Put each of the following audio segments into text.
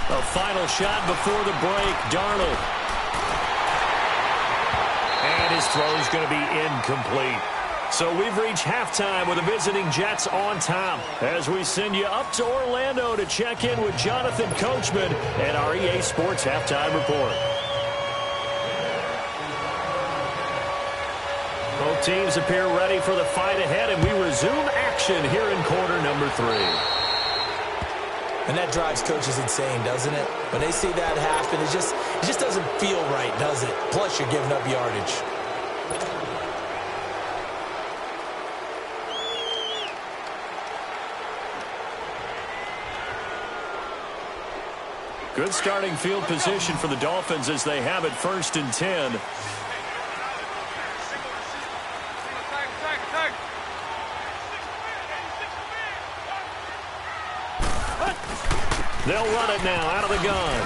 A final shot before the break. Darnold. And his throw is going to be incomplete. So we've reached halftime with the visiting Jets on top as we send you up to Orlando to check in with Jonathan Coachman and our EA Sports Halftime Report. Both teams appear ready for the fight ahead, and we resume action here in quarter number 3. And that drives coaches insane, doesn't it? When they see that happen, it just doesn't feel right, does it? Plus, you're giving up yardage. Good starting field position for the Dolphins as they have it 1st and 10. They'll run it now out of the gun.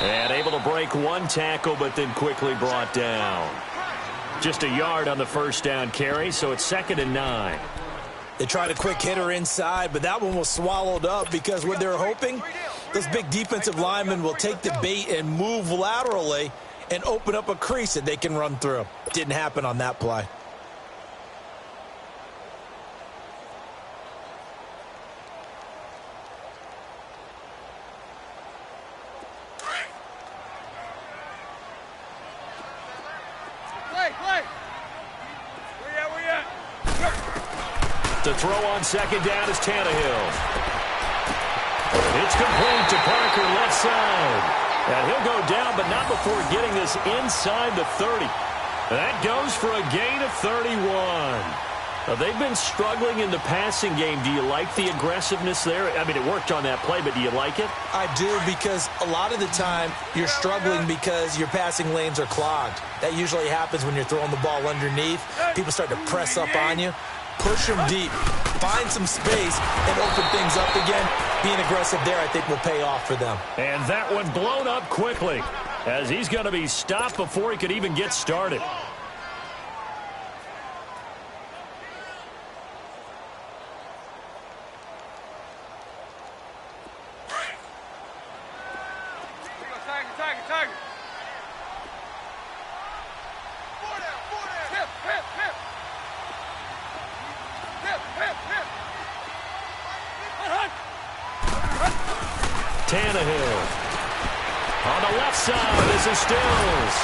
And able to break one tackle, but then quickly brought down. Just a yard on the first down carry, so it's 2nd and 9. They tried a quick hitter inside, but that one was swallowed up because what they're hoping, those big defensive linemen will take the bait and move laterally and open up a crease that they can run through. Didn't happen on that play. The throw on 2nd down is Tannehill. It's complete to Parker left side. And he'll go down, but not before getting this inside the 30. That goes for a gain of 31. They've been struggling in the passing game. Do you like the aggressiveness there? I mean, it worked on that play, but do you like it? I do, because a lot of the time you're struggling because your passing lanes are clogged. That usually happens when you're throwing the ball underneath. People start to press up on you. Push them deep, find some space, and open things up again. Being aggressive there, I think, will pay off for them. And that one blown up quickly as he's going to be stopped before he could even get started. Tannehill. On the left side, this is Stills.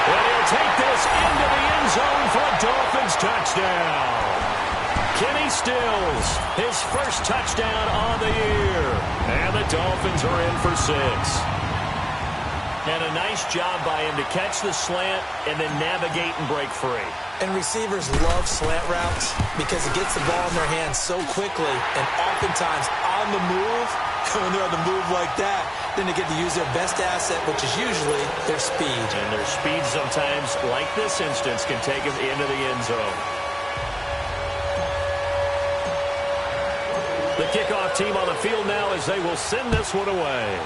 And he'll take this into the end zone for a Dolphins touchdown. Kenny Stills, his first touchdown on the year. And the Dolphins are in for 6. And a nice job by him to catch the slant and then navigate and break free. And receivers love slant routes because it gets the ball in their hands so quickly, and oftentimes on the move, when they're on the move like that, then they get to use their best asset, which is usually their speed. And their speed sometimes, like this instance, can take them into the end zone. The kickoff team on the field now as they will send this one away.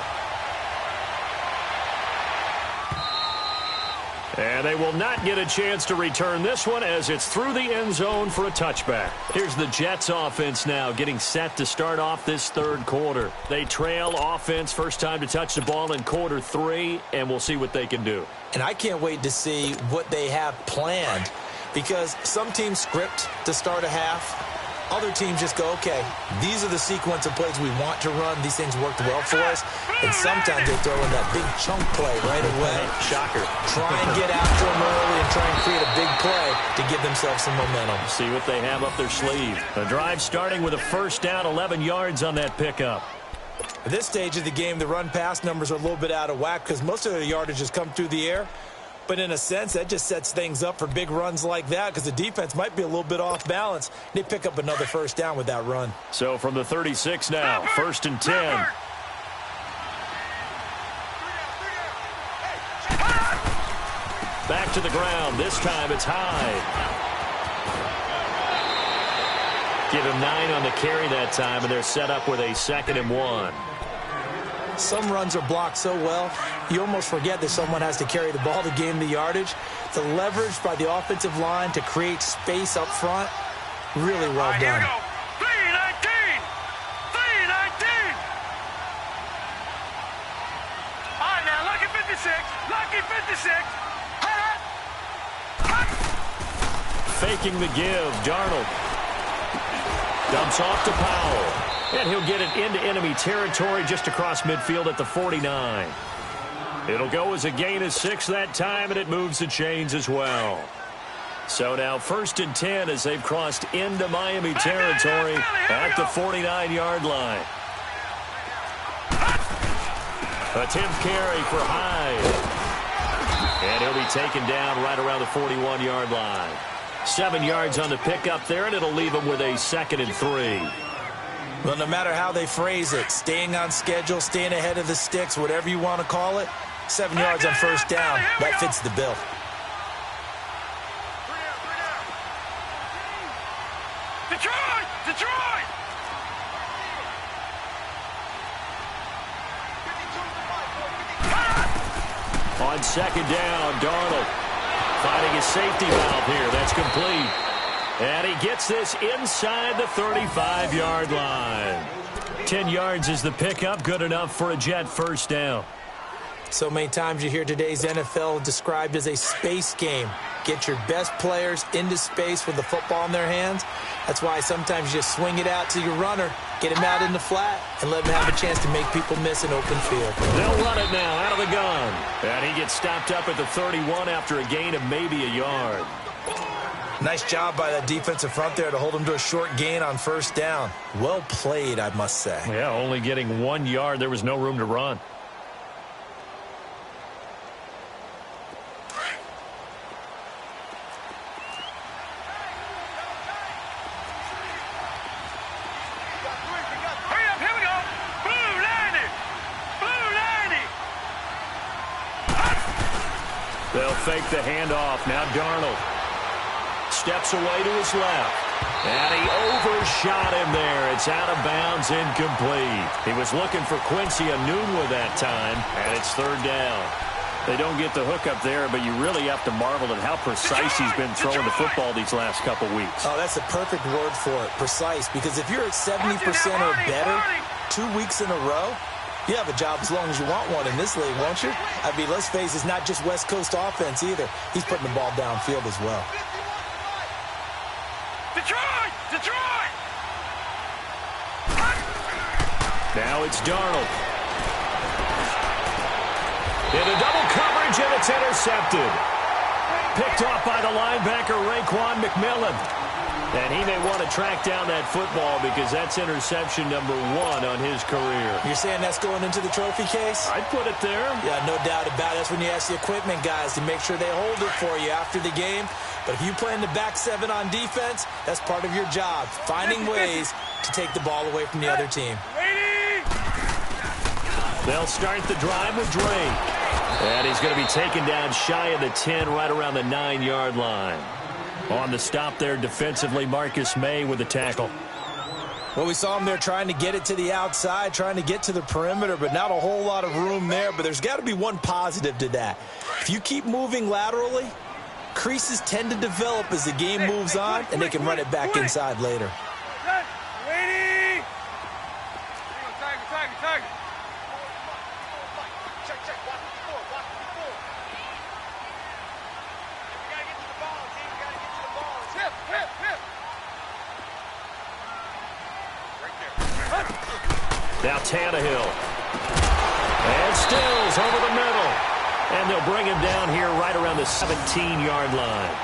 And they will not get a chance to return this one as it's through the end zone for a touchback. Here's the Jets offense now getting set to start off this 3rd quarter. They trail offense, first time to touch the ball in quarter 3, and we'll see what they can do. And I can't wait to see what they have planned, because some teams script to start a half. Other teams just go, okay, these are the sequence of plays we want to run. These things worked well for us. And sometimes they throw in that big chunk play right away. Shocker. Try and get after them early and try and create a big play to give themselves some momentum. See what they have up their sleeve. The drive starting with a first down, 11 yards on that pickup. At this stage of the game, the run-pass numbers are a little bit out of whack because most of their yardage has come through the air. But in a sense, that just sets things up for big runs like that because the defense might be a little bit off balance. They pick up another first down with that run. So from the 36 now, 1st and 10. Back to the ground. This time it's Hyde. Give him 9 on the carry that time, and they're set up with a 2nd and 1. Some runs are blocked so well, you almost forget that someone has to carry the ball to gain the yardage. The leverage by the offensive line to create space up front, Really well done. Here we go. 319. 319. All right, now, lucky 56. Lucky 56. Faking the give, Darnold. Dumps off to Powell. And he'll get it into enemy territory just across midfield at the 49. It'll go as a gain of 6 that time, and it moves the chains as well. So now 1st and 10 as they've crossed into Miami territory at the 49-yard line. Attempt carry for Hyde. And he'll be taken down right around the 41-yard line. 7 yards on the pickup there, and it'll leave him with a 2nd and 3. Well, no matter how they phrase it, staying on schedule, staying ahead of the sticks, whatever you want to call it, 7 yards on 1st down, that fits the bill. Detroit! Detroit! On 2nd down, Darnold finding his safety valve here. That's complete. And he gets this inside the 35-yard line. 10 yards is the pickup. Good enough for a Jet 1st down. So many times you hear today's NFL described as a space game. Get your best players into space with the football in their hands. That's why sometimes you just swing it out to your runner, get him out in the flat, and let him have a chance to make people miss an open field. They'll run it now out of the gun. And he gets stopped up at the 31 after a gain of maybe a yard. Nice job by that defensive front there to hold him to a short gain on 1st down. Well played, I must say. Yeah, only getting 1 yard. There was no room to run. They'll fake the handoff. Now Darnold steps away to his left. And he overshot him there. It's out of bounds, incomplete. He was looking for Quincy Enunwa that time, and it's 3rd down. They don't get the hook up there, but you really have to marvel at how precise he's been throwing the football these last couple weeks. Oh, that's a perfect word for it, precise, because if you're at 70% or better 2 weeks in a row, you have a job as long as you want one in this league, won't you? I mean, let's face it, it's not just West Coast offense either. He's putting the ball downfield as well. Detroit! Detroit! Now it's Darnold. Into double coverage, and it's intercepted. Picked off by the linebacker, Raekwon McMillan. And he may want to track down that football because that's interception number 1 on his career. You're saying that's going into the trophy case? I'd put it there. Yeah, no doubt about it. That's when you ask the equipment guys to make sure they hold it for you after the game. But if you play in the back 7 on defense, that's part of your job, finding ways to take the ball away from the other team. They'll start the drive with Drake. And he's going to be taken down shy of the 10, right around the 9-yard line. On the stop there defensively, Marcus May with the tackle. Well, we saw him there trying to get it to the outside, trying to get to the perimeter, but not a whole lot of room there. But there's got to be one positive to that. If you keep moving laterally, creases tend to develop as the game moves on, and they can run it back inside later. Now Tannehill. And Stills over the middle. And they'll bring him down here right around the 17-yard line.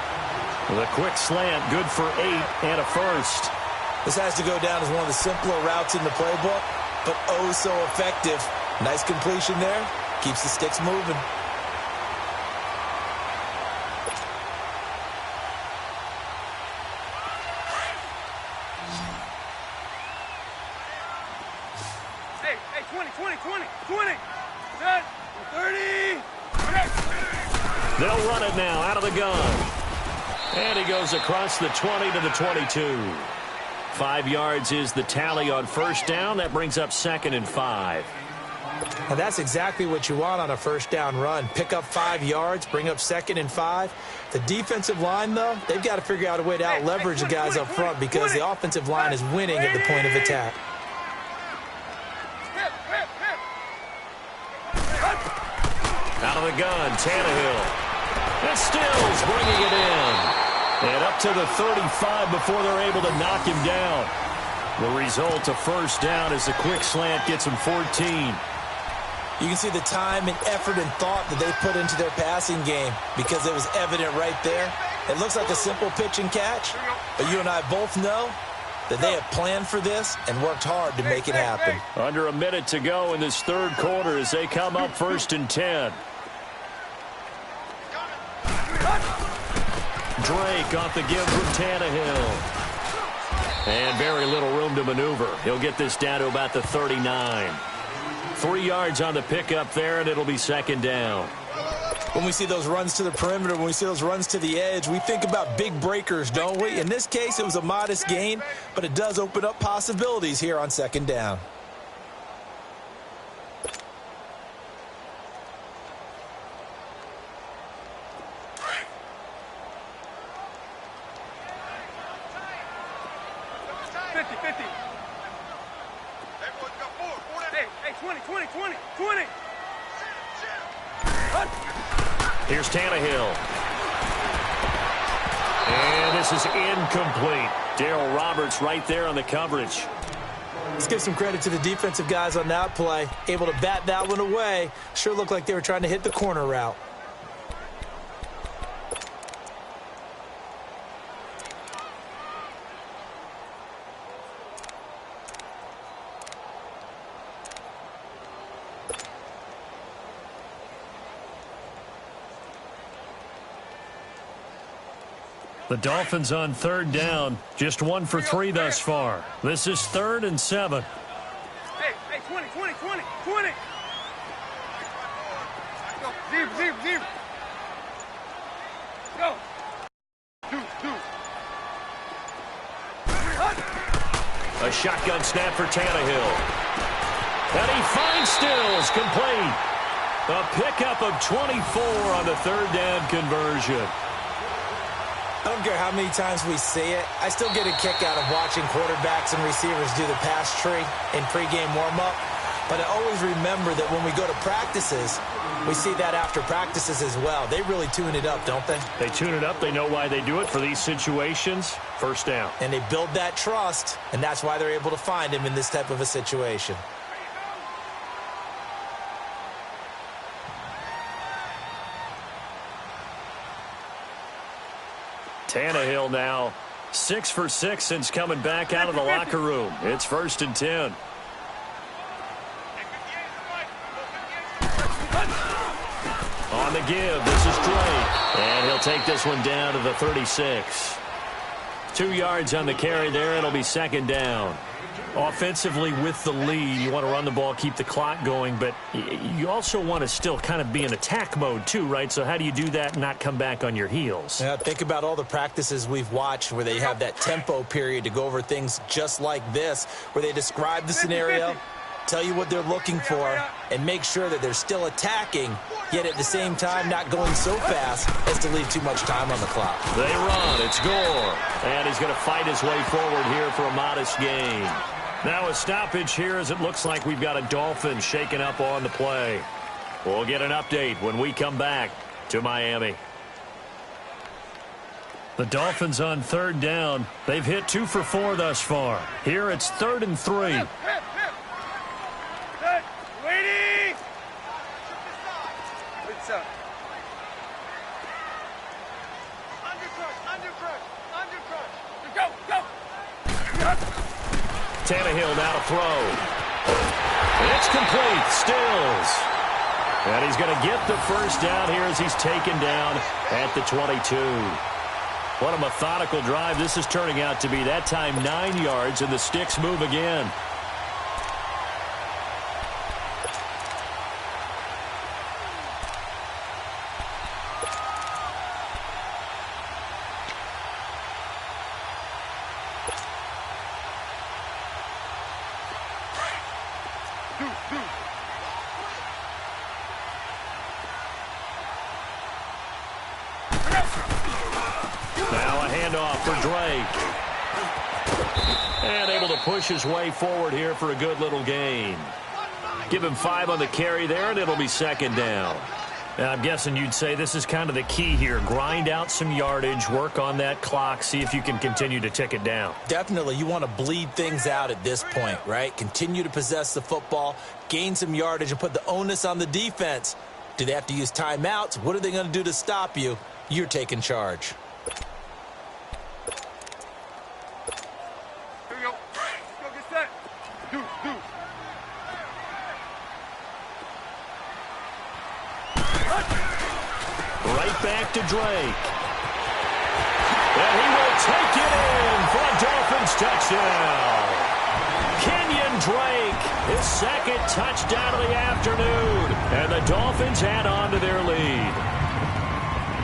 The quick slant, good for 8 and a 1st. This has to go down as one of the simpler routes in the playbook, but oh so effective. Nice completion there. Keeps the sticks moving. Hey, 20. Set. 30. They'll run it now out of the gun. And he goes across the 20 to the 22. 5 yards is the tally on 1st down. That brings up 2nd and 5. And that's exactly what you want on a first down run. Pick up 5 yards, bring up 2nd and 5. The defensive line, though, they've got to figure out a way to out-leverage the guys up front because the offensive line is winning at the point of attack. Out of the gun, Tannehill. And Stills bringing it in. And up to the 35 before they're able to knock him down. The result, a first down as the quick slant gets him 14. You can see the time and effort and thought that they put into their passing game because it was evident right there. It looks like a simple pitch and catch, but you and I both know that they have planned for this and worked hard to make it happen. Under a minute to go in this third quarter as they come up 1st and 10. Drake off the give from Tannehill. And very little room to maneuver. He'll get this down to about the 39. 3 yards on the pickup there, and it'll be 2nd down. When we see those runs to the perimeter, when we see those runs to the edge, we think about big breakers, don't we? In this case, it was a modest gain, but it does open up possibilities here on 2nd down. Here's Tannehill. And this is incomplete. Darryl Roberts right there on the coverage. Let's give some credit to the defensive guys on that play. Able to bat that one away. Sure looked like they were trying to hit the corner route. The Dolphins on 3rd down. Just 1 for 3 thus far. This is 3rd and 7. Hey, 20. Go, zero. Go. Do. A shotgun snap for Tannehill. And he finds Stills, complete. A pickup of 24 on the 3rd down conversion. I don't care how many times we see it. I still get a kick out of watching quarterbacks and receivers do the pass tree in pregame warm-up. But I always remember that when we go to practices, we see that after practices as well. They really tune it up, don't they? They tune it up. They know why they do it for these situations. First down. And they build that trust, and that's why they're able to find him in this type of a situation. Tannehill now 6 for 6 since coming back out of the locker room. It's 1st and 10. On the give, this is Drake. And he'll take this one down to the 36. 2 yards on the carry there. It'll be 2nd down. Offensively with the lead, you want to run the ball, keep the clock going, but you also want to still kind of be in attack mode too, right? So how do you do that and not come back on your heels? Yeah, think about all the practices we've watched where they have that tempo period to go over things just like this, where they describe the scenario, tell you what they're looking for, and make sure that they're still attacking, yet at the same time not going so fast as to leave too much time on the clock. They run. It's Gore. And he's going to fight his way forward here for a modest gain. Now a stoppage here as it looks like we've got a Dolphin shaking up on the play. We'll get an update when we come back to Miami. The Dolphins on 3rd down. They've hit 2 for 4 thus far. Here it's 3rd and 3. Waiting. What's up? Under crush. Go. Tannehill now to throw. It's complete. Stills. And he's going to get the first down here as he's taken down at the 22. What a methodical drive this is turning out to be. That time 9 yards, and the sticks move again. for Drake. And able to push his way forward here for a good little gain. Give him 5 on the carry there, and it'll be second down. I'm guessing you'd say this is kind of the key here. Grind out some yardage, work on that clock, see if you can continue to tick it down. Definitely. You want to bleed things out at this point, right? Continue to possess the football, gain some yardage, and put the onus on the defense. Do they have to use timeouts? What are they going to do to stop you? You're taking charge. Here we go. Go get set. Do. Right back to Drake. And he will take it in for a Dolphins touchdown. Kenyon Drake, his second touchdown of the afternoon. And the Dolphins add on to their lead.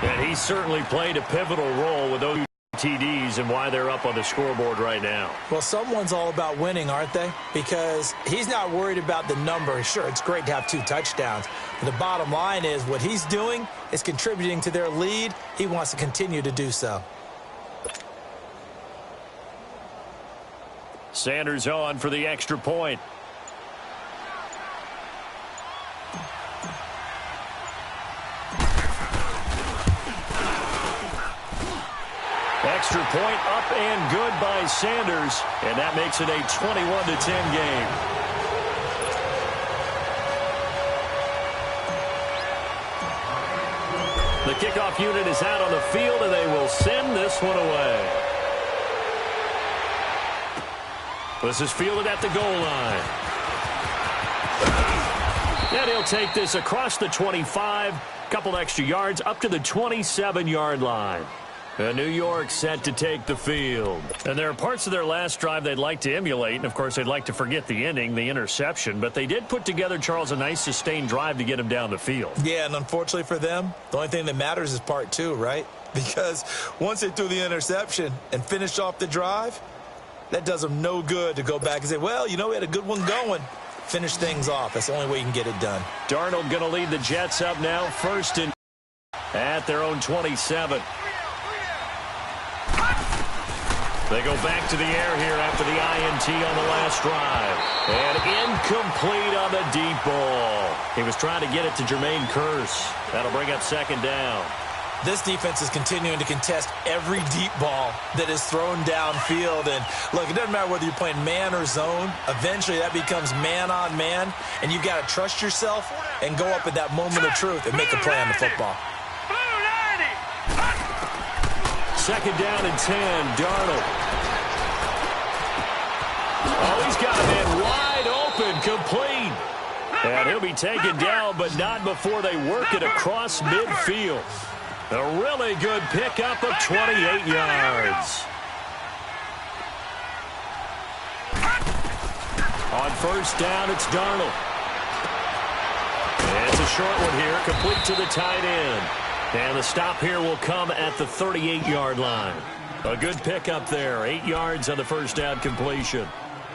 And he certainly played a pivotal role with those TDs and why they're up on the scoreboard right now. Well, someone's all about winning, aren't they? Because he's not worried about the number. Sure, it's great to have 2 touchdowns. But the bottom line is what he's doing is contributing to their lead. He wants to continue to do so. Sanders on for the extra point. Extra point up and good by Sanders, and that makes it a 21-10 game. The kickoff unit is out on the field, and they will send this one away. This is fielded at the goal line. And he'll take this across the 25, couple extra yards up to the 27-yard line. New York set to take the field. And there are parts of their last drive they'd like to emulate, and of course they'd like to forget the ending, the interception, but they did put together, Charles, a nice sustained drive to get him down the field. Yeah, and unfortunately for them, the only thing that matters is part 2, right? Because once they threw the interception and finished off the drive, that does them no good to go back and say, well, you know, we had a good one going. Finish things off. That's the only way you can get it done. Darnold going to lead the Jets up now, first and at their own 27. They go back to the air here after the INT on the last drive. And incomplete on the deep ball. He was trying to get it to Jermaine Kearse. That'll bring up second down. This defense is continuing to contest every deep ball that is thrown downfield. And, look, it doesn't matter whether you're playing man or zone. Eventually, that becomes man on man. And you've got to trust yourself and go up at that moment of truth and make a play on the football. Second down and 10, Darnold. Oh, he's got a man wide open, complete. And he'll be taken down, but not before they work it across midfield. A really good pickup of 28 yards. On first down, it's Darnold. And it's a short one here, complete to the tight end. And the stop here will come at the 38-yard line. A good pickup there, 8 yards on the first down completion.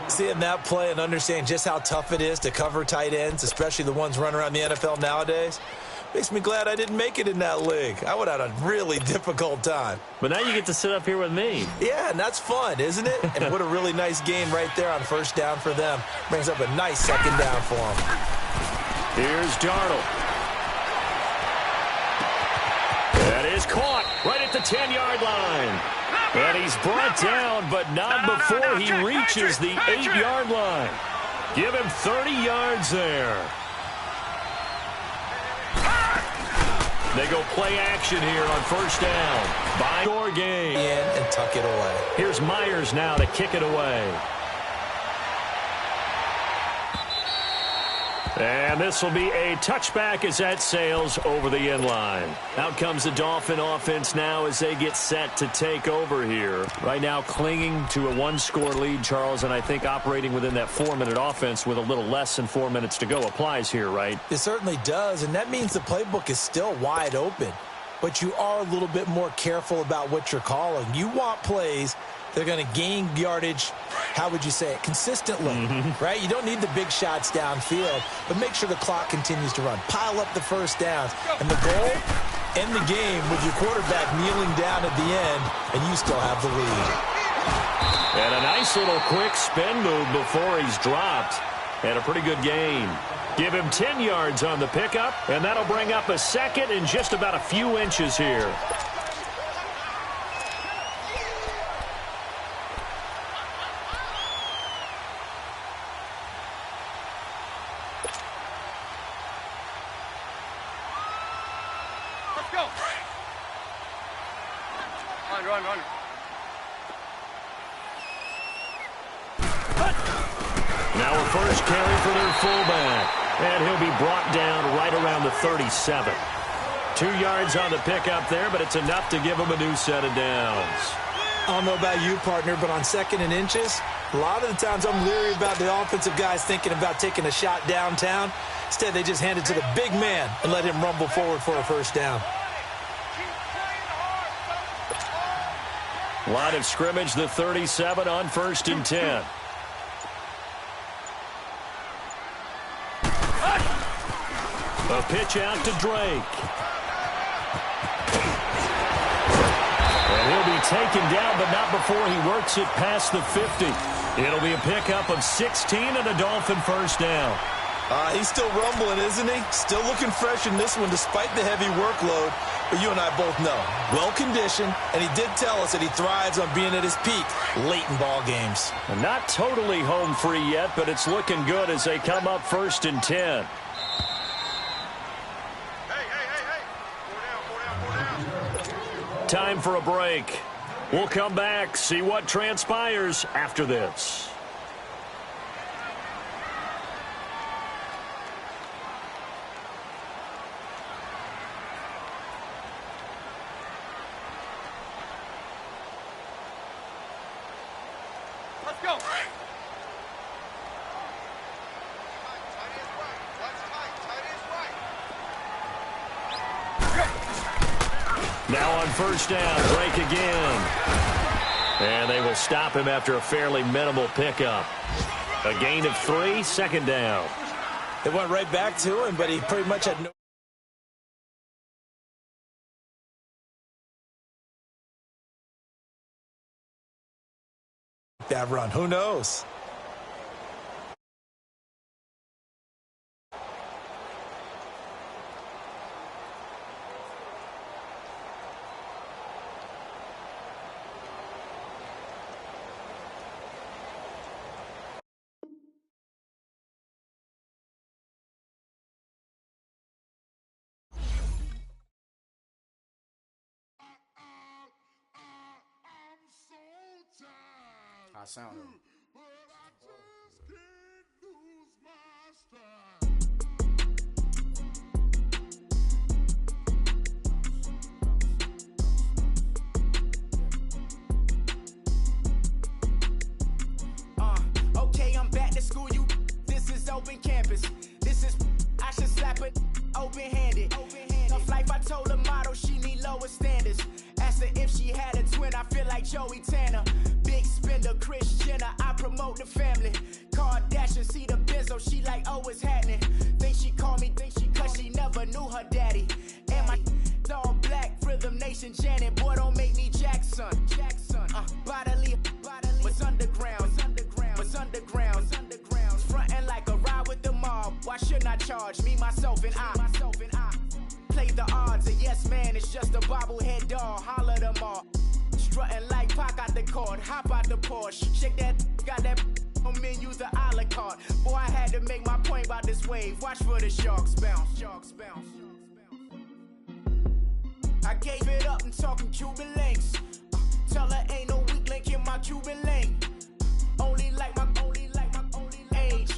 Seeing that play and understanding just how tough it is to cover tight ends, especially the ones running around the NFL nowadays, makes me glad I didn't make it in that league. I would have had a really difficult time. But now you get to sit up here with me. Yeah, and that's fun, isn't it? And what a really nice game right there on first down for them. Brings up a nice second down for them. Here's Darnold. That is caught right at the 10-yard line. And he's brought down, but not before he reaches the 8-yard line. Give him 30 yards there. They go play action here on first down. By your game. In and tuck it away. Here's Myers now to kick it away. And this will be a touchback as that sails over the end line. Out comes the Dolphin offense now as they get set to take over here. Right now clinging to a 1-score lead, Charles, and I think operating within that 4-minute offense with a little less than 4 minutes to go applies here, right? It certainly does, and that means the playbook is still wide open. But you are a little bit more careful about what you're calling. You want plays that are going to gain yardage, how would you say it, consistently, right? You don't need the big shots downfield, but make sure the clock continues to run. Pile up the first downs. And the goal, end the game with your quarterback kneeling down at the end, and you still have the lead. And a nice little quick spin move before he's dropped. And a pretty good gain. Give him 10 yards on the pickup, and that'll bring up a second in just about a few inches here. Let's go. Run. Now a first carry for their fullback. And he'll be brought down right around the 37. 2 yards on the pickup there, but it's enough to give him a new set of downs. I don't know about you, partner, but on 2nd and inches, a lot of the times I'm leery about the offensive guys thinking about taking a shot downtown. Instead, they just hand it to the big man and let him rumble forward for a first down. Line of scrimmage, the 37 on 1st and 10. A pitch out to Drake. And he'll be taken down, but not before he works it past the 50. It'll be a pickup of 16 and a Dolphin first down. He's still rumbling, isn't he? Still looking fresh in this one despite the heavy workload. But you and I both know, well-conditioned, and he did tell us that he thrives on being at his peak late in ball games. And not totally home free yet, but it's looking good as they come up 1st and 10. Time for a break. We'll come back, see what transpires after this. Let's go. Now on 1st down, Drake again. And they will stop him after a fairly minimal pickup. A gain of 3, 2nd down. They went right back to him, but he pretty much had no... that run. Who knows? I sound it. Okay, I'm back to school. This is open campus. This is I should slap it open-handed. Tough life, I told her motto she need lower standards. Asked her if she had a twin. I feel like Joey Tanner. Big spender, Kris Jenner, I promote the family. Kardashian, see the benzo, she like, oh, it's happening. Think she called me, cause she never knew her daddy. And my all black, Rhythm Nation, Janet, boy, don't make me Jackson. Bodily, what's underground, what's underground. Frontin' like a ride with the mob, why shouldn't I charge me, myself, and I? Play the odds, a yes man, it's just a bobblehead doll, holler them all. Strutting like Pac out the court, hop out the Porsche, shake that, got that on menu, the a la carte. Boy, I had to make my point about this wave. Watch for the sharks bounce, sharks bounce. I gave it up, I'm talking Cuban links. Tell her ain't no weak link in my Cuban lane. Only like my age.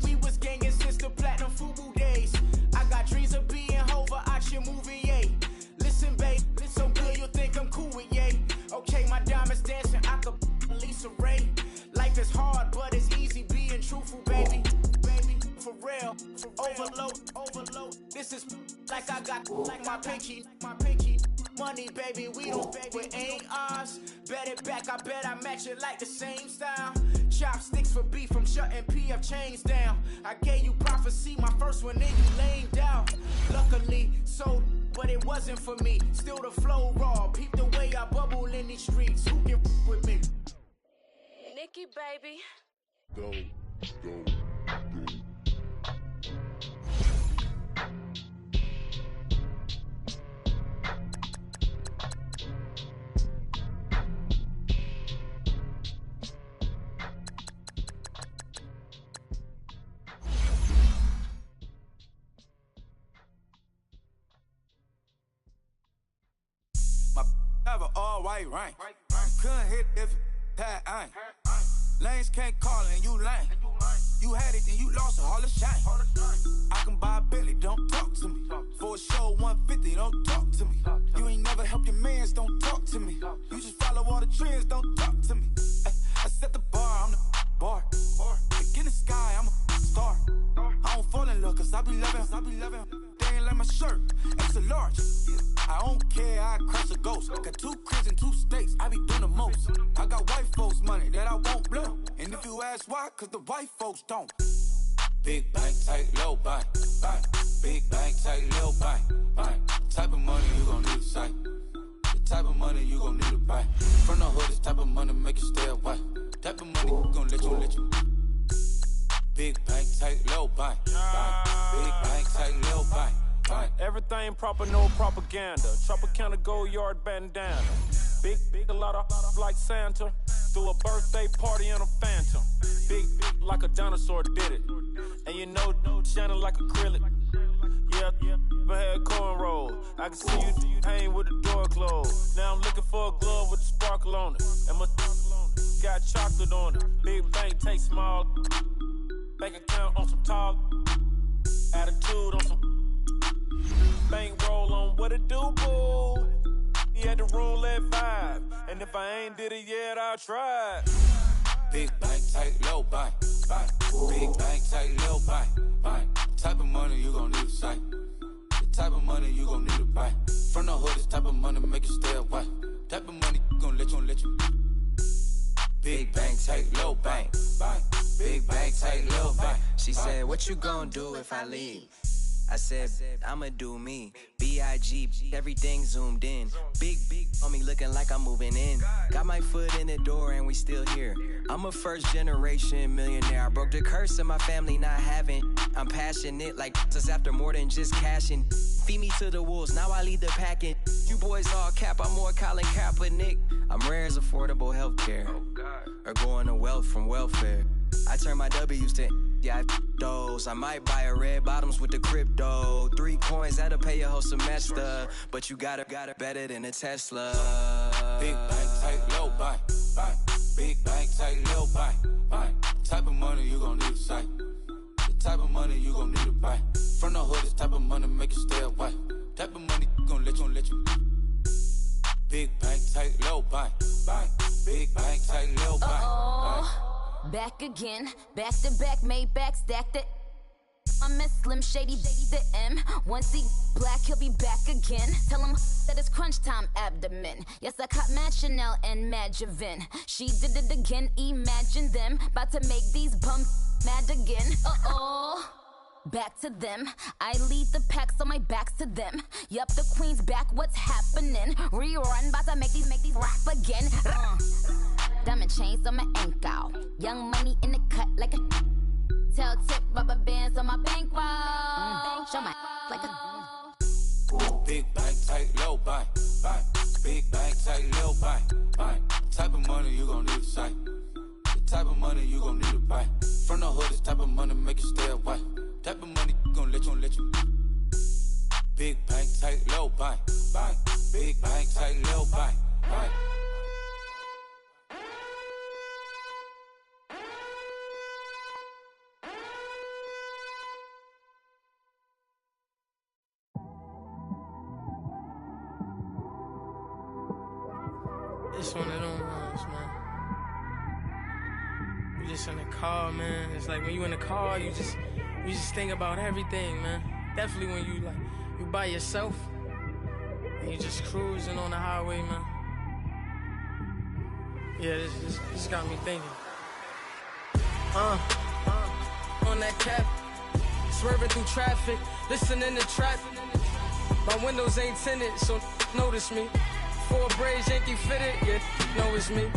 We was gangin' since the platinum FUBU days. I got dreams of being Hova out your movie, yay. Listen, babe, so good you'll think I'm cool with yay. Okay, my diamonds dancing, I could Lisa Ray. Life is hard, but it's easy being truthful, baby. For real, overload. This is like I got like my pinky. Money, baby, we don't beg, it ain't ours. Bet it back, I bet I match it like the same style. Chopsticks for beef, from shutting PF chains down. I gave you prophecy, my first one, then you laying down. Luckily, so, but it wasn't for me. Still the flow raw. Peep the way I bubble in these streets. Who can with me? Nikki, baby. Go. Have an all-white rank. Couldn't hit if it had ain't. Lanes can't call and you lame. You had it and you lost it, all the shame. I can buy a Billy, don't talk to me. For a show 150, don't talk to me. You ain't never helped your mans, don't talk to me. You just follow all the trends, don't talk to me. I set the bar, I'm the bar. Look in the sky, I'm a star. I don't fall in love, cause I be loving. They ain't like my shirt, extra large. I don't care, I crush a ghost. Got 2 cribs in 2 states, I be doing the most. I got white folks money that I won't blow. And if you ask why, cause the white folks don't. Big bank, tight, low bank. Big bank, tight, low bank. Type of money you gon' need to sight. The type of money you gon' need to buy. From the hood, this type of money make you stay away. Type of money you gon' let you. Big bank, tight, low bank. Big bank, tight, low bank. Everything proper, no propaganda. Tropicana gold yard bandana. Big, a lot of like Santa. Threw a birthday party in a phantom. Big, like a dinosaur did it. And you know, shining like acrylic. Yeah, but had cornrow. I can see you hang with the door closed. Now I'm looking for a glove with a sparkle on it. And my got chocolate on it. Big bank, take small. Bank account on some talk. Attitude on some. Bankroll on what it do, boo. He had the roulette vibe. And if I ain't did it yet, I'll try. Big bank, tight, low bank. Big bank, tight, low bank. Type of money you gon' need to sight. The type of money you gon' need to buy. From the hood, this type of money make you stay away. Type of money gon' let you. Big bank, tight, low bank. Big bank, tight, low bank. She said, what you gon' do if I leave? I said, I'ma do me. B.I.G. Everything zoomed in. Big on me looking like I'm moving in. Got my foot in the door and we still here. I'm a first generation millionaire. I broke the curse of my family not having. I'm passionate like just after more than just cashing. Feed me to the wolves, now I lead the packing. You boys all cap, I'm more Colin Kaepernick. I'm rare as affordable healthcare. Or going to wealth from welfare. I turn my W's to those. I might buy a red bottoms with the crypto. 3 coins, that'll pay your whole semester. But you got it better than a Tesla. Big bank, tight, low bank. Big bank, tight, low bank. Type of money you gon' need to sight. The type of money you gon' need to buy. From the hood, this type of money make you stay away. Type of money gon' let you. Big bank, tight, low bank. Big bank, tight, low bank. Back again, back to back, made back, stacked it. I'm a Slim Shady, the M. Once he black, he'll be back again. Tell him that it's crunch time abdomen. Yes, I caught Mad Chanel and Mad Javin. She did it again, imagine them. About to make these bums mad again. Back to them. I lead the pack, so my back's to them. Yup, the queen's back, what's happening? Rerun, about to make these rap again. Diamond chains on my ankle. Young money in the cut like a tail tip, rubber bands on my bankroll. Show my like a big bank, tight, low bank. Big bank, tight, low bank. Type of money you gon' need to sight. The type of money you gon' need to buy. From the hood, this type of money make you stay away. Type of money gon' let you. Big bank, tight, low bank. Big bank, tight, low bank. It's one of them ones, man. You just in the car, man. It's like when you in the car, you just think about everything, man. Definitely when you by yourself and you just cruising on the highway, man. Yeah, this got me thinking. On that cap, Swerving through traffic, listening to trap. My windows ain't tinted, so notice me. 4 braids, Yankee fitted, yeah, know it's me.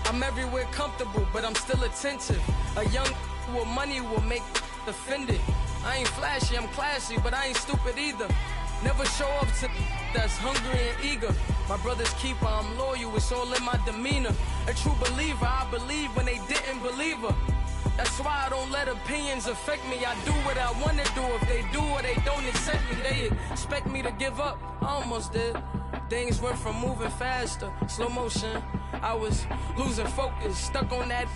I'm everywhere comfortable, but I'm still attentive. A young with money will make offended. I ain't flashy, I'm classy, but I ain't stupid either. Never show up to that's hungry and eager. My brother's keeper, I'm loyal, it's all in my demeanor. A true believer, I believe when they didn't believe her. That's why I don't let opinions affect me. I do what I want to do. If they do or they don't accept me, they expect me to give up. I almost did. Things went from moving faster, slow motion. I was losing focus, stuck on that.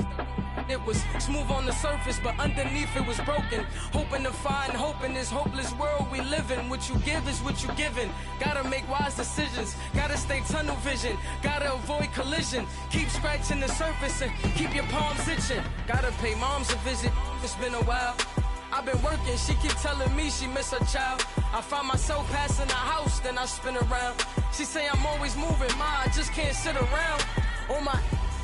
It was smooth on the surface, but underneath it was broken. Hoping to find hope in this hopeless world we live in. What you give is what you given. Gotta make wise decisions. Gotta stay tunnel vision. Gotta avoid collision. Keep scratching the surface and keep your palms itching. Gotta pay moms a visit. It's been a while. I've been working, she keep telling me she miss her child. I find myself passing the house, then I spin around. She say I'm always moving, ma, I just can't sit around. Oh my,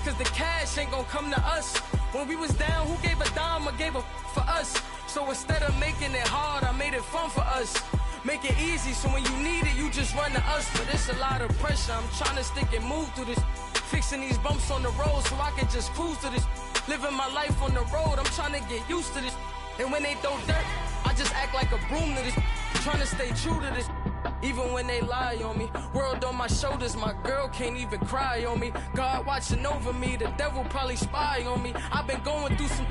cause the cash ain't gon' come to us. When we was down, who gave a dime or gave a for us? So instead of making it hard, I made it fun for us. Make it easy, so when you need it, you just run to us. But it's a lot of pressure, I'm trying to stick and move through this. Fixing these bumps on the road so I can just cruise to this. Living my life on the road, I'm trying to get used to this. And when they throw dirt, I just act like a broom to this. Trying to stay true to this. Even when they lie on me. World on my shoulders, my girl can't even cry on me. God watching over me, the devil probably spy on me. I've been going through some.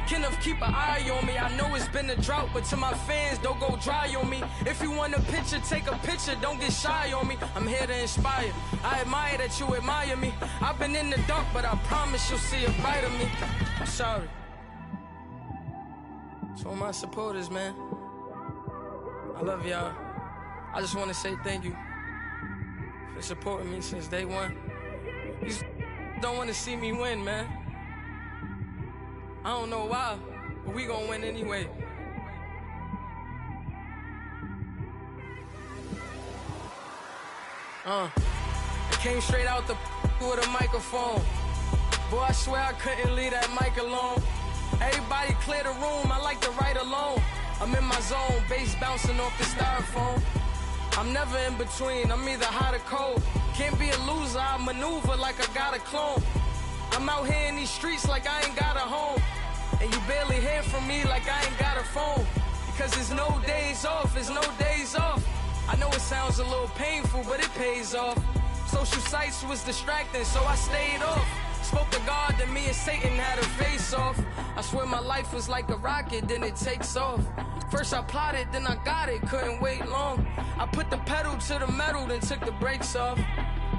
Kenneth, keep an eye on me. I know it's been a drought, but to my fans, don't go dry on me. If you want a picture, take a picture, don't get shy on me. I'm here to inspire. I admire that you admire me. I've been in the dark, but I promise you'll see a bright of me. I'm sorry. To all my supporters, man, I love y'all. I just want to say thank you for supporting me since day one. You don't want to see me win, man. I don't know why, but we gonna win anyway. I came straight out the with a microphone. Boy, I swear I couldn't leave that mic alone. Everybody clear the room, I like to write alone. I'm in my zone, bass bouncing off the styrofoam. I'm never in between, I'm either hot or cold. Can't be a loser, I maneuver like I got a clone. I'm out here in these streets like I ain't got a home. And you barely hear from me like I ain't got a phone. Because there's no days off, there's no days off. I know it sounds a little painful, but it pays off. Social sites was distracting, so I stayed off. Spoke to God, then me and Satan had a face off. I swear my life was like a rocket, then it takes off. First I plotted, then I got it, couldn't wait long. I put the pedal to the metal, then took the brakes off.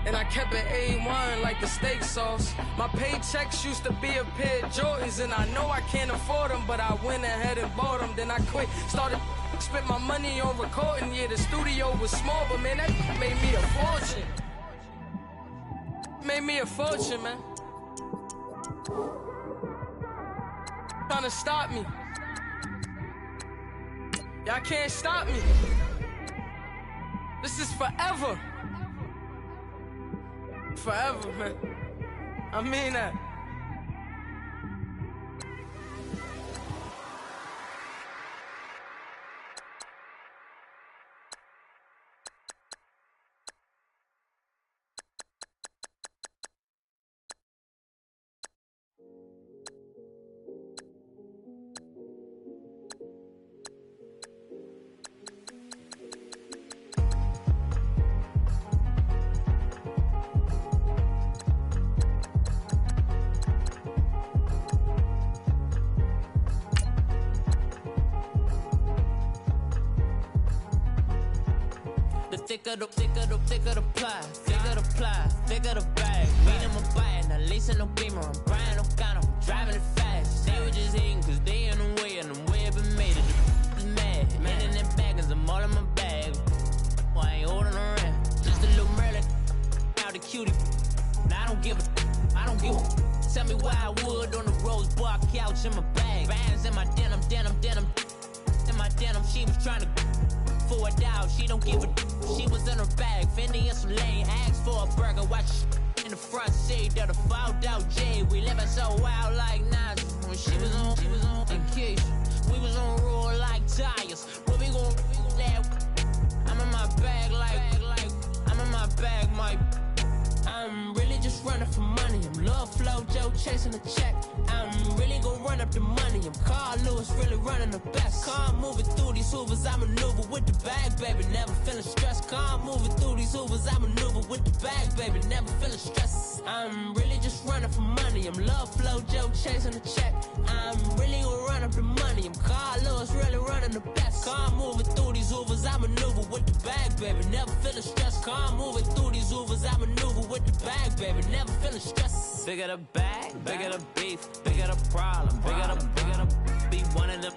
And I kept it A1 like the steak sauce. My paychecks used to be a pair of Jordans, and I know I can't afford them, but I went ahead and bought them. Then I quit, started spent my money on recording. Yeah, the studio was small, but man, that made me a fortune. Made me a fortune, man. Trying to stop me. Y'all can't stop me. This is forever. Forever, man. I mean that. Thicker the ply, thicker the bag. Beat him a bite, now lacing no beamer. I'm Brian O'Connor, I'm driving it fast. They were just hating cause they in the way, and the way I've been made it. The mad, man in them baggins, I'm all in my bag. Well, I ain't holding around. Just a little Merlin, out the cutie. Now I don't give a. Tell me why I would on the rose bar couch in my bag. Bands in my denim. In my denim, she was trying to for a doubt, she don't give a. She was in her bag, Fendi and some lane. Asked for a burger, watch in the front seat of the fouled out J. We living so wild like Nas. When she was on vacation, we was on roll like tires. Where we gon' that? I'm in my bag like I'm in my bag, Mike. I'm really just running for money. I'm Love Flow Joe chasing a check. I'm really gon' run up the money. I'm Carl Lewis, really running the best. Car moving through these Hoovers, I maneuver with the bag, baby. Never feeling stressed. Car moving through these Hoovers, I maneuver with the bag, baby. Never feeling stressed. I'm really just running for money. I'm Love Flow Joe chasing a check. I'm really gon' run up the money. I'm Carl Lewis, really running the best. Car moving through these Hoovers, I maneuver with the bag, baby. Never feeling stressed. Car moving through these Hoovers, I maneuver with the bag, baby. Never feeling stressed. Bigger the bag, bigger the beef, bigger the problem, bigger the be one of the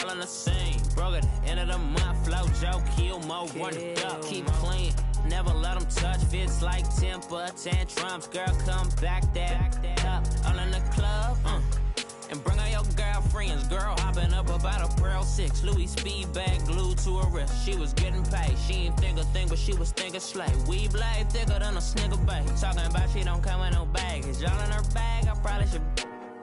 all in the same. Broke at the end of the month, Flow Joe, kill more, run it up, keep clean. Never let them touch, fits like temper tantrums. Girl, come back that up, all in the club, and bring out your girlfriends. Girl hopping up about a Pearl 6 Louis speed bag glued to her wrist. She was getting paid, she ain't think a thing, but she was thinking slay. We blade thicker than a snicker bag. Talking about she don't come with no baggage. All in her bag, I probably should.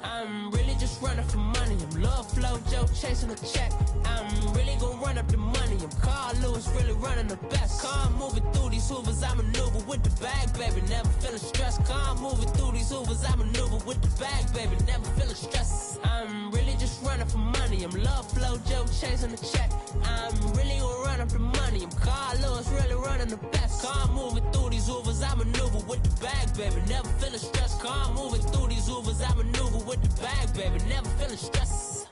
I'm really just running for money. I'm Love Flow Joe chasing a check. I'm really gon' run up the money. I'm Carl Lewis, really running the best. Car moving through these Hoovers, I maneuver with the bag, baby. Never feeling stressed. Car moving through these Hoovers, I maneuver with the bag, baby. Never feeling stressed. I'm really just running for money. I'm Love Flow Joe chasing a check. I'm really gon' run up the money. I'm Carl Lewis, really running the best. Car moving through these Hoovers, I maneuver with the bag, baby. Never feeling stressed. Car moving through these Hoovers, I maneuver with the bag, baby. Never feeling stressed.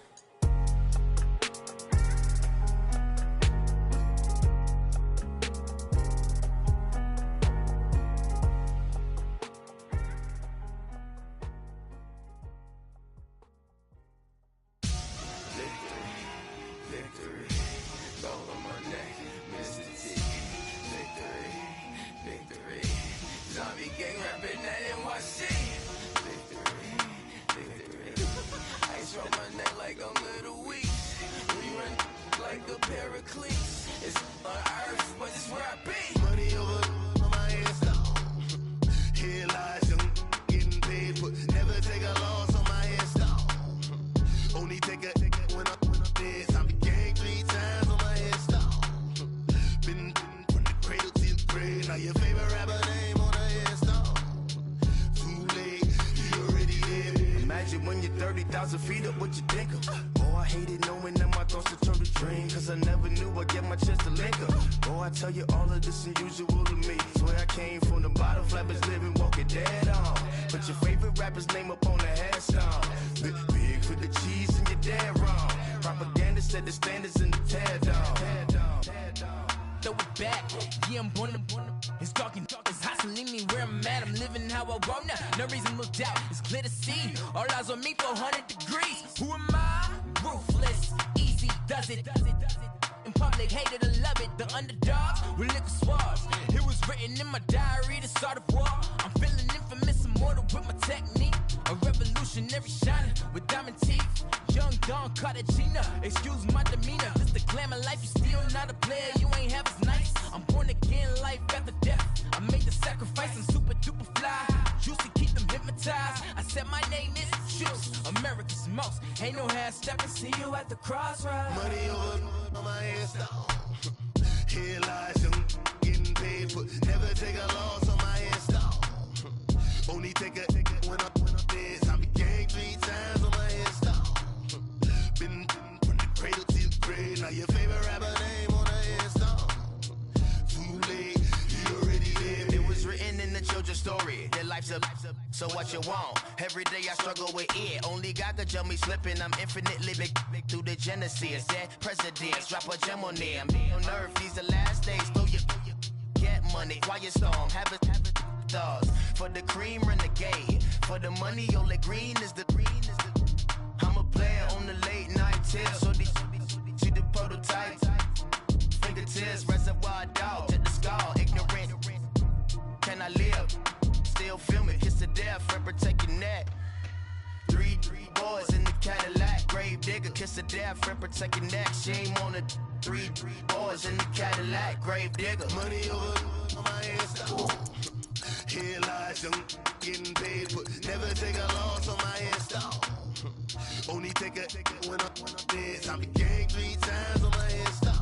So what you want? Every day I struggle with it. Only God could tell me slipping. I'm infinitely big through the Genesis. Dead presidents, drop a gem on them. On earth, these the last days. Throw your get money, quiet storm. Have it thoughts. For the cream, renegade. For the money, only green is the I'm a player on the late night tip. So see the prototype. Fingertips, reservoir dog. Check the skull, ignorant. Can I live? Still film it, kiss to death, friend protect your neck. Three boys in the Cadillac, grave digger, kiss to death, friend protect your neck. Shame on the three boys in the Cadillac, grave digger. Money over my head, here lies young, getting paid, but never take a loss on my head, stop. Only take a when I'm dead. I'm the gang 3 times on my headstone.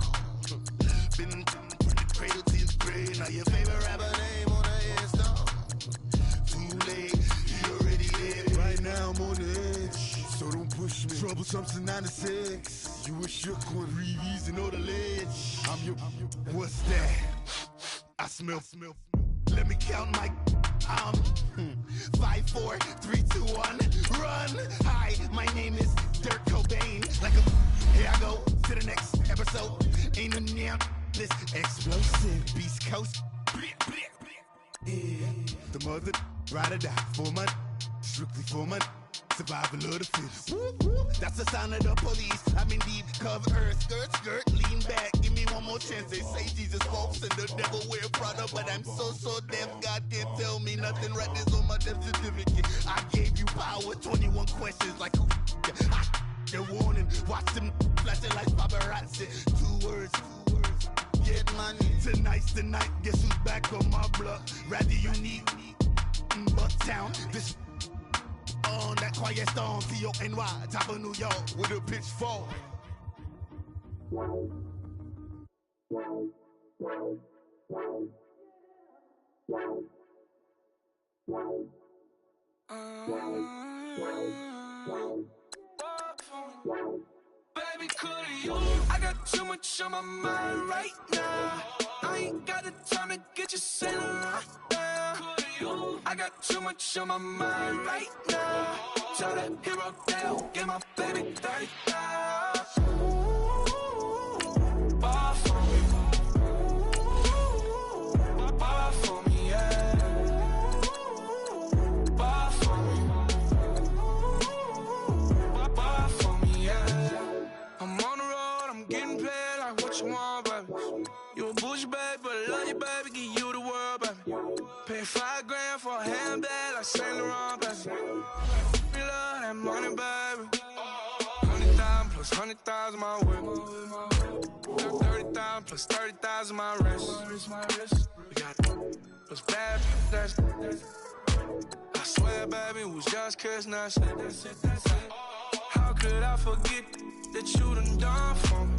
Been from the cradle to the grave. Now your favorite rapper name on the headstone. Too late, he already dead. Right now I'm on the edge, so don't push me. Troublesome to 96. You a shook one, breathe and know the ledge. I'm your, what's that? I smell. Let me count my. 5, 4, 3, 2, 1, run. Hi, my name is Dirk Cobain. Like a, here I go to the next episode. Ain't no damn this explosive Beast Coast. Yeah. The mother ride or die for my, strictly for my. Survival of the fittest. That's the sound of the police. I'm in deep cover earth. Skirt, lean back. Give me one more chance. They say Jesus walks and the devil wear Prada, but I'm so deaf. God can't tell me nothing. Right there's on my death certificate. I gave you power. 21 questions like who? They're warning. Watch them flashing like paparazzi. 2 words. Get money. Tonight's the night. Guess who's back on my block? Rather unique. Bucktown. This. On that quiet storm, T-O-N-Y, top of New York, with a pitchfork. Baby, could you? I got too much on my mind right now. I ain't got the time to get you sailing right now. I got too much on my mind right now. Tell that hero down, get my baby 30,000. Bar for me. Bar for me, yeah. Bar for me. Bar for me, yeah. I'm on the road, I'm getting paid like what you want, baby. You a bougie, baby, but I love you, baby, give you the world, baby. Pay $5 grand for a handbag like Saint Laurent, baby. We love that money, baby. 100,000 plus 100,000 my whip. 30,000 plus 30,000 my wrist. We got plus bad, that's. I swear, baby, it was just kissing us. How could I forget that you done for me?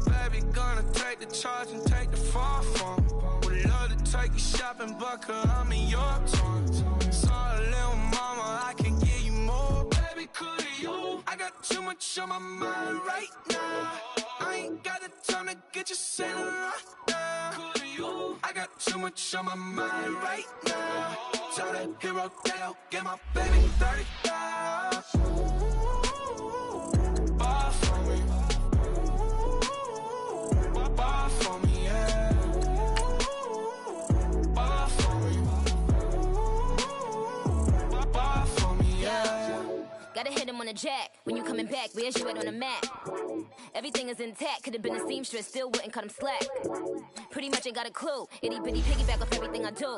Baby, gonna take the charge and take the fall from me. Would love to take you shopping, but I'm in your town. Sorry, little mama, I can give you more. Baby, could you? I got too much on my mind right now. I ain't got the time to get you sailing right now. Could you? I got too much on my mind right now. Tell that hero down, get my baby 30,000. Bar for me. Bar for me, yeah. Bar for me. Bar for me, yeah. Gotta hit him on the jack. When you coming back, where's you at on the map? Everything is intact. Could've been a seamstress, still wouldn't cut him slack. Pretty much ain't got a clue. Itty bitty piggyback off everything I do.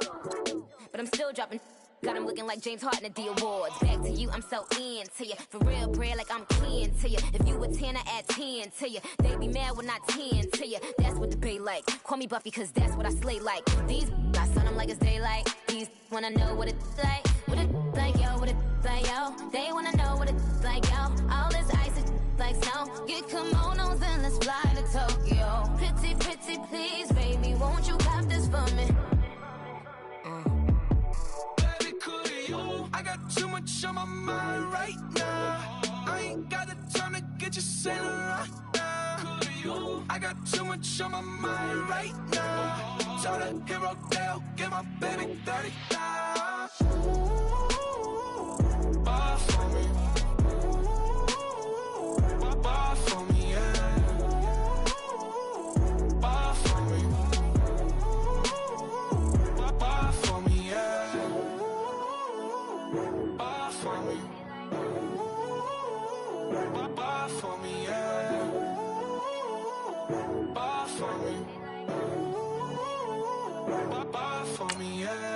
But I'm still dropping. Got him looking like James Harden at the awards. Back to you, I'm so into you. For real, bread, like I'm kin to you. If you a 10, I add 10 to you. They be mad when I 10 to you. That's what the bay like. Call me Buffy, cause that's what I slay like. These I son them like it's daylight. These wanna know what it's like. What it like, yo, what it like, yo. They wanna know what it's like, yo. All this ice is like snow. Get kimonos and let's fly to Tokyo. Pretty, pretty, please, baby, won't you cop this for me? I got too much on my mind right now. I ain't got the time to get you sailing right now. I got too much on my mind right now. Tell that hero down, get my baby 30,000. Bar for me. Bar for me, yeah. Bar for me. Bar for me, yeah. Bar for me. Bar for me, yeah. Bar for me. Bar for me, yeah.